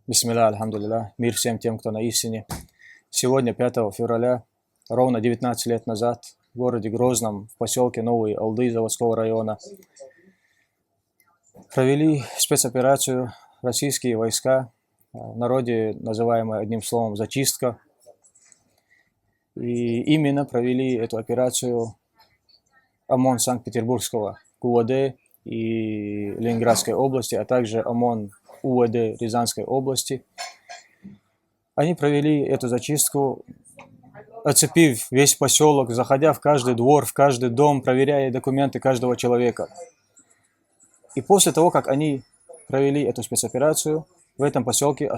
Бисмилля, альхамдулилля. Мир всем тем, кто на истине. Сегодня, 5 февраля, ровно 19 лет назад, в городе Грозном, в поселке Новые Алды заводского района, провели спецоперацию российские войска, в народе называемая одним словом «зачистка». И именно провели эту операцию ОМОН Санкт-Петербургского ГУВД и Ленинградской области, а также ОМОН УВД Рязанской области. Они провели эту зачистку, оцепив весь поселок, заходя в каждый двор, в каждый дом, проверяя документы каждого человека. И после того, как они провели эту спецоперацию, в этом поселке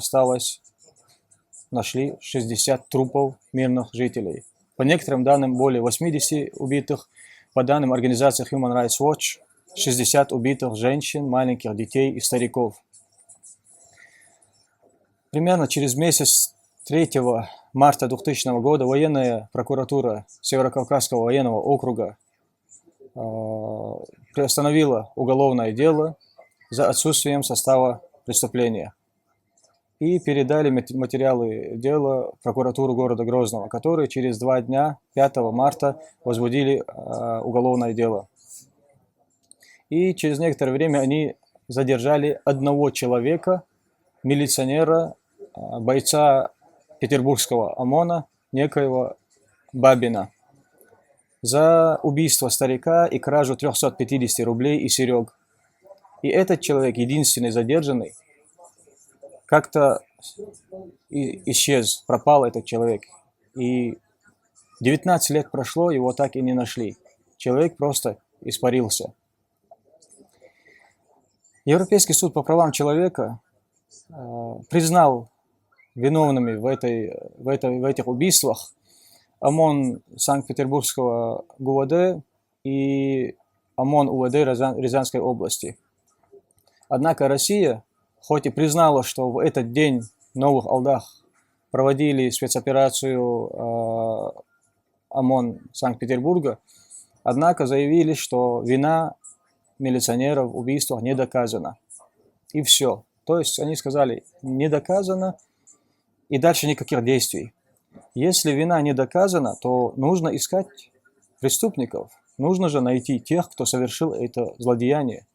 нашли 60 трупов мирных жителей. По некоторым данным, более 80 убитых. По данным организации Human Rights Watch, 60 убитых женщин, маленьких детей и стариков. Примерно через месяц, 3 марта 2000 года, военная прокуратура Северокавказского военного округа приостановила уголовное дело за отсутствием состава преступления и передали материалы дела в прокуратуру города Грозного, которые через 2 дня, 5 марта, возбудили уголовное дело. И через некоторое время они задержали одного человека, милиционера, бойца петербургского ОМОНа, некоего Бабина, за убийство старика и кражу 350 рублей и серег. И этот человек, единственный задержанный, как-то исчез, пропал этот человек. И 19 лет прошло, его так и не нашли. Человек просто испарился. Европейский суд по правам человека признал виновными в этих убийствах ОМОН Санкт-Петербургского ГУВД и ОМОН УВД Рязанской области. Однако Россия, хоть и признала, что в этот день в Новых Алдах проводили спецоперацию ОМОН Санкт-Петербурга, однако заявили, что вина милиционеров в убийствах не доказана. И все. То есть они сказали, не доказано, и дальше никаких действий. Если вина не доказана, то нужно искать преступников. Нужно же найти тех, кто совершил это злодеяние.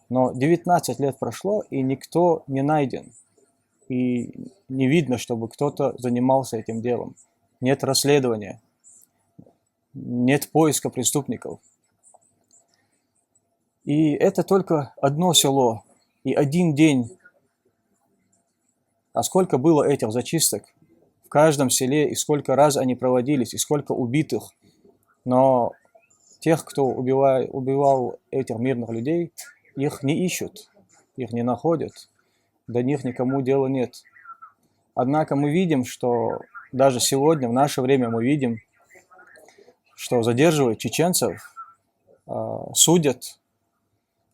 Но 19 лет прошло, и никто не найден. И не видно, чтобы кто-то занимался этим делом. Нет расследования. Нет поиска преступников. И это только одно село и один день. А сколько было этих зачисток в каждом селе, и сколько раз они проводились, и сколько убитых. Но тех, кто убивал этих мирных людей, их не ищут, их не находят, до них никому дела нет. Однако мы видим, что даже сегодня, в наше время мы видим, что задерживают чеченцев, судят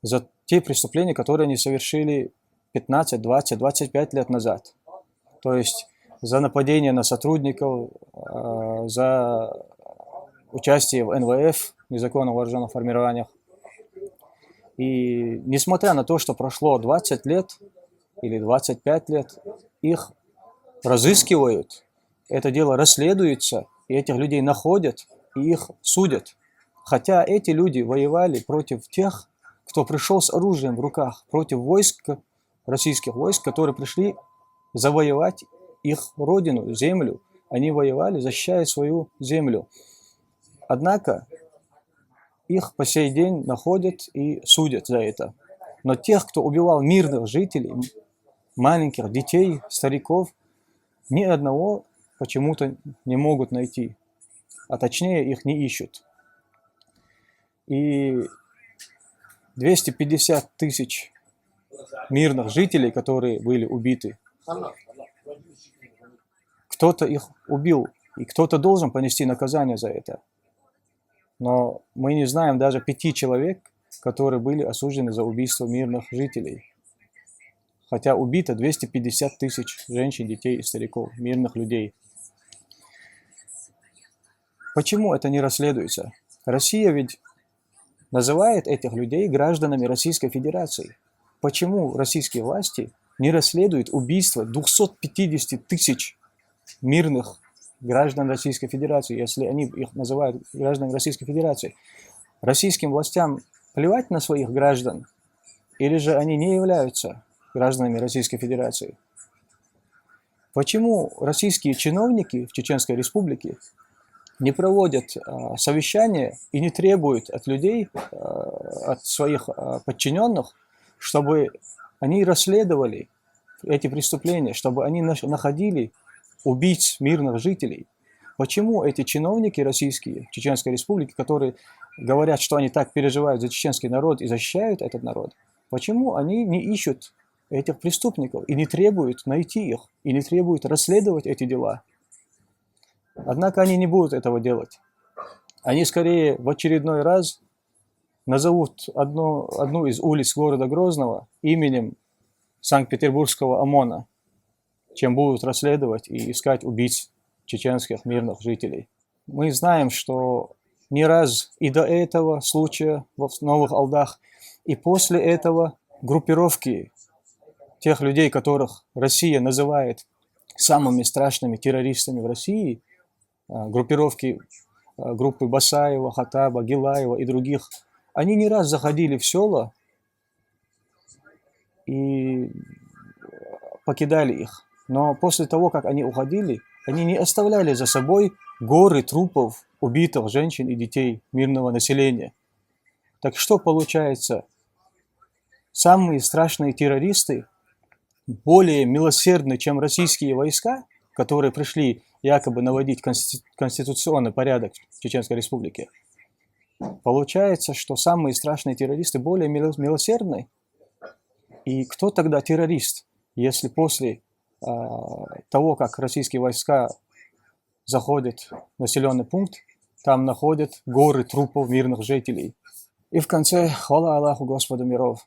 за те преступления, которые они совершили 15, 20, 25 лет назад. То есть за нападение на сотрудников, за участие в НВФ, незаконных вооруженных формированиях. И несмотря на то, что прошло 20 лет или 25 лет, их разыскивают, это дело расследуется, и этих людей находят, и их судят. Хотя эти люди воевали против тех, кто пришел с оружием в руках, против войск, российских войск, которые пришли завоевать их родину, землю. Они воевали, защищая свою землю. Однако их по сей день находят и судят за это. Но тех, кто убивал мирных жителей, маленьких детей, стариков, ни одного почему-то не могут найти. А точнее, их не ищут. И 250 тысяч мирных жителей, которые были убиты, кто-то их убил, и кто-то должен понести наказание за это. Но мы не знаем даже 5 человек, которые были осуждены за убийство мирных жителей. Хотя убито 250 тысяч женщин, детей и стариков, мирных людей. Почему это не расследуется? Россия ведь называет этих людей гражданами Российской Федерации. Почему российские власти не расследует убийство 250 тысяч мирных граждан Российской Федерации, если они их называют гражданами Российской Федерации. Российским властям плевать на своих граждан, или же они не являются гражданами Российской Федерации? Почему российские чиновники в Чеченской Республике не проводят совещания и не требуют от людей, от своих подчиненных, чтобы они расследовали эти преступления, чтобы они находили убийц мирных жителей? Почему эти чиновники российские в Чеченской Республике, которые говорят, что они так переживают за чеченский народ и защищают этот народ, почему они не ищут этих преступников и не требуют найти их, и не требуют расследовать эти дела? Однако они не будут этого делать. Они скорее в очередной раз назовут одну из улиц города Грозного именем Санкт-Петербургского ОМОНа, чем будут расследовать и искать убийц чеченских мирных жителей. Мы знаем, что не раз и до этого случая в Новых Алдах, и после этого группировки тех людей, которых Россия называет самыми страшными террористами в России, группировки группы Басаева, Хатаба, Гилаева и других, они не раз заходили в села и покидали их. Но после того, как они уходили, они не оставляли за собой горы трупов убитых женщин и детей мирного населения. Так что получается? Самые страшные террористы более милосердны, чем российские войска, которые пришли якобы наводить конституционный порядок в Чеченской Республике. Получается, что самые страшные террористы более милосердны. И кто тогда террорист, если после того, как российские войска заходят в населенный пункт, там находят горы трупов мирных жителей? И в конце, хвала Аллаху, Господу миров.